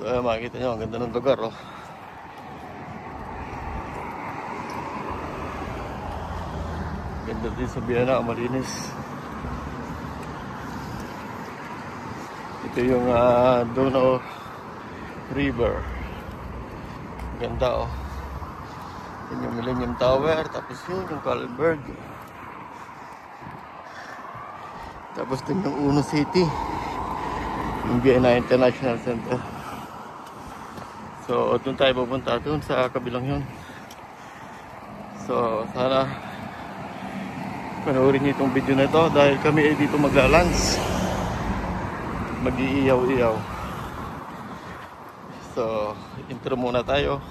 So ayan, makikita nyo, ang ganda ng lugar, oh. Ganda din sa Viana, malinis. Ito yung Donau River. Ganda, oh. Yun yung Millennium Tower, tapos yun yung Kallenberg. Tapos din yung Uno City, yung Vienna International Center. So doon tayo pupunta, doon sa kabilang yun. So sana panoorin niyo itong video na ito dahil kami ay dito maglalunch, mag-iiyaw-iyaw. So intro muna tayo.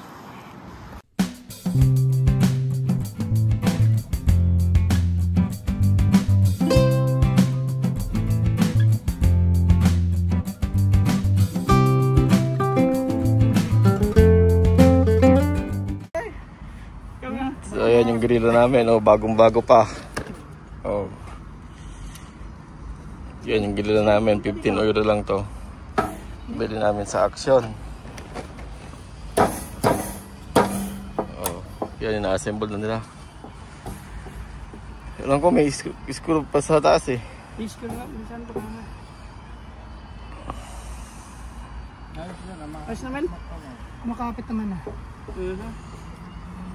So ayan yung grilla namin, oh, bagong-bago pa. Oh. Yan yung grilla namin, 15 euro lang to. Bili namin sa Action. Oh, yan yung na-assemble na nila. Alam ko may screw pa sa taas eh. Screw nga, minsan po naman. Ayos naman. Makapit naman na.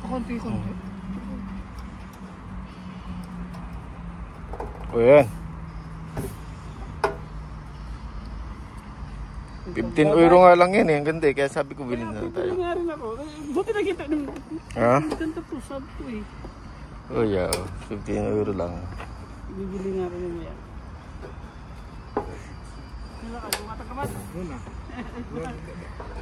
Konti-konti. O yan. 15 euro nga lang yan eh. Ang ganda eh. Kaya sabi ko bilhin na tayo. Nga rin ako. Buti nakita nung... Ha? Ganda po, sabi ko eh. Oh yeah, 15 euro lang. Bibili nga rin yung yan. Kailan ka, lumatag-kamad? Muna.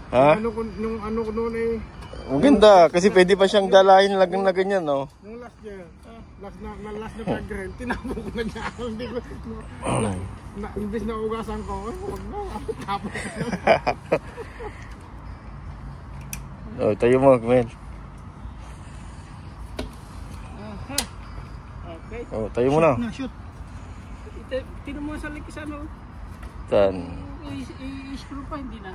Ha? Nung ano ko noon eh. Ang ganda. Kasi pwede pa siyang dalahin lang na ganyan, no? Nung last year. Last na pag-grill. Tinapon ko na niya. Hindi ko... Imbis na ugasan ko. Huwag na. Tapos na. Oh, tayo mo, Mel. Okay. Oh, tayo mo na. Shoot. Tinan mo sa likis ano. Saan? I-screw pa, hindi na.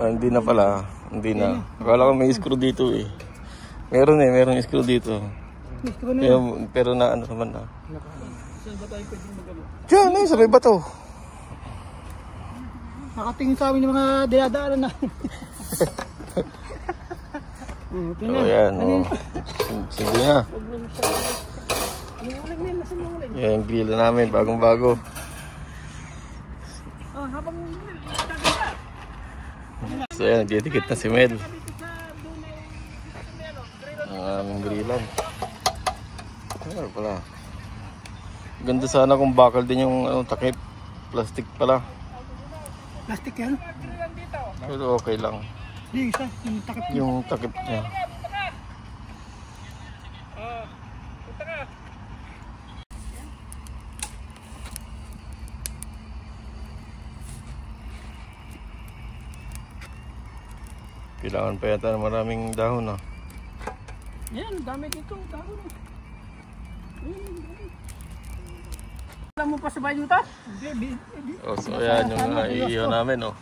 Hindi na pala. Hindi na. Akala ko may screw dito eh. Merong screw dito. Pero na ano naman na. Saan ba tayo pwedeng magano? Diyan eh, sa may bato. Nakatingin sa amin yung mga dinadaanan na. Oh, yan. Oh. Sige nga. Yan yung grill namin, bagong-bago. Habang So yan, nagdidikit na si Mel. Ang aming grillan. Ano pala. Ganda sana kung bakal din yung takip. Plastic pala. plastic yan? Pero okay lang. Hindi, isa. Yung takip niya. Kailangan pa yata ng maraming dahon, ah. Yan, dami dito. Dahon. Alam mo pa sa bayuta? Oh, so ayan yung iyo namin, oh.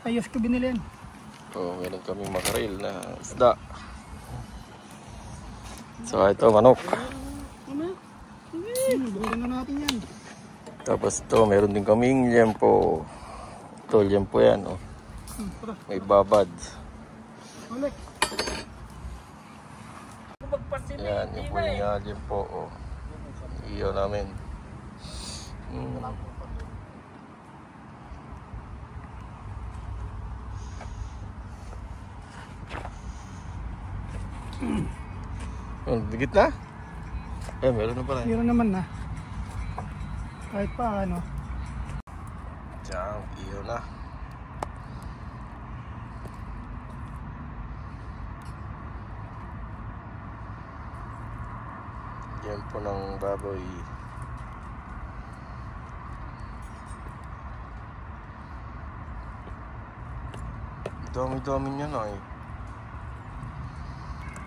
Ayos ko binili yan. Oh, meron kaming makaril na isda. So ito, manok. Bukan na natin yan. Tapos ito, meron din kaming liempo. Ito, liempo yan, oh. May babad. Ulit. Yan, yung po yung liempo, oh. Iyo namin. Oh, digit na? Eh, meron na pala. Meron naman na. Kahit pa ano. Diyan, iyo na. Yan po ng baboy. Dami-dami niya na eh.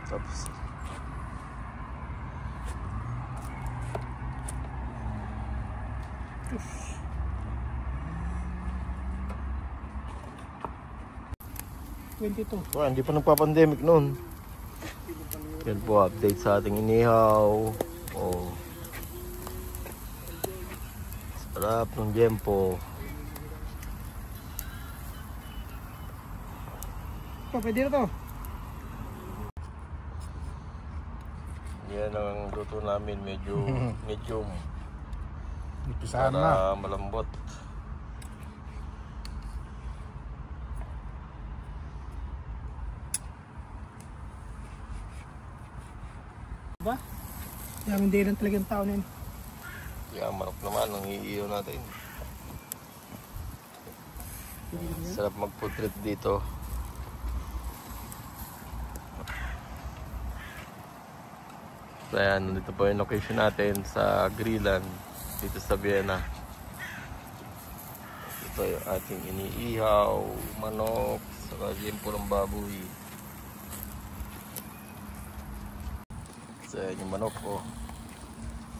Tapos 22. Hindi pa nagpa-pandemic noon. Yan po, update sa ating inihaw. Oh. Sarap ng Jempo. Pwede na to. Yan ang luto namin, medyo medium. Ipisahan na. Para malambot. Diba? Daming din lang talagang tao na yun. Yan, manok naman ang iiyaw natin. Sarap mag-food trip dito. So ayan, nandito po yung location natin sa Grillan, dito sa Vienna. Ito yung ating iniihaw, manok, saka Jempo ng baboy. So ayan yung manok ko.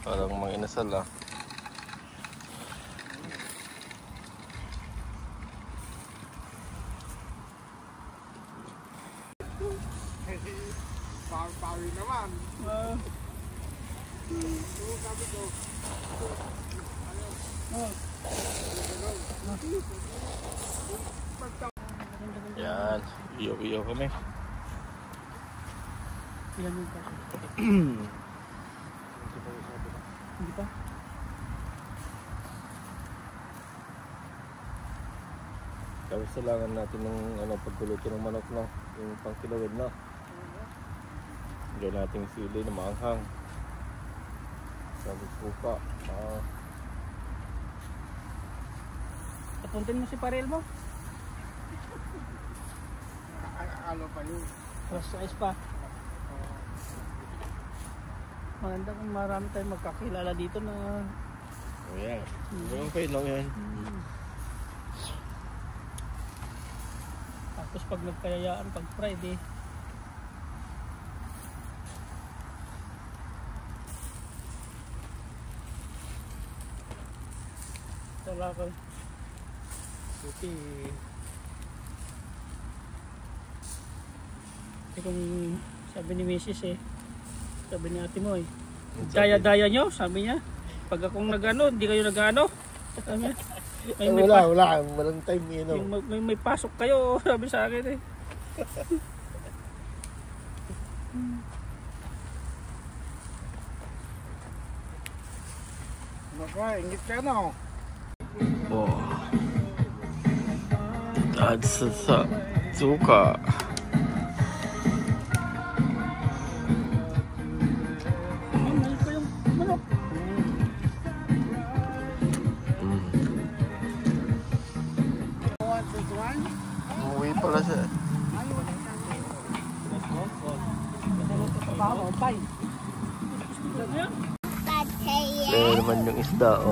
Parang mga inasal ah. Pawi naman. Yan, iyo-iyo kami. Ilan yung pa? Hindi pa? Tapos kailangan natin ng pagkuluto ng manok, no? Yung pangkilawid, no? Gawin natin sili na maanghang. Sabi pupa. Tapuntin mo si Parel mo. Ano pa yun? Plus size pa. Maganda kung marami tayong magkakilala dito na Oh yeah. Okay lang yan. tapos pag nagkayayaan pag Friday. Wala ko. Buti. Kung sabi ni Mrs. Sabi ni ate mo daya-daya nyo, sabi niya. Pag akong nagano, hindi kayo nagano. Sabi niya. Walang time yun. May pasok kayo, sabi sa akin Ingit ka na Oh. At sa suka. Umuwi pala siya. Kaya naman yung isda,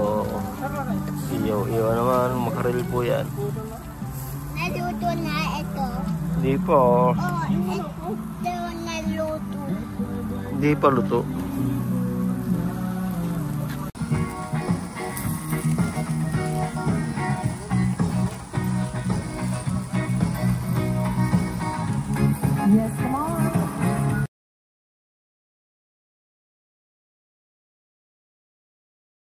Iyo naman, makaril po yan. Naluto na ito. Hindi po. Oo, ito naluto. Hindi pa luto.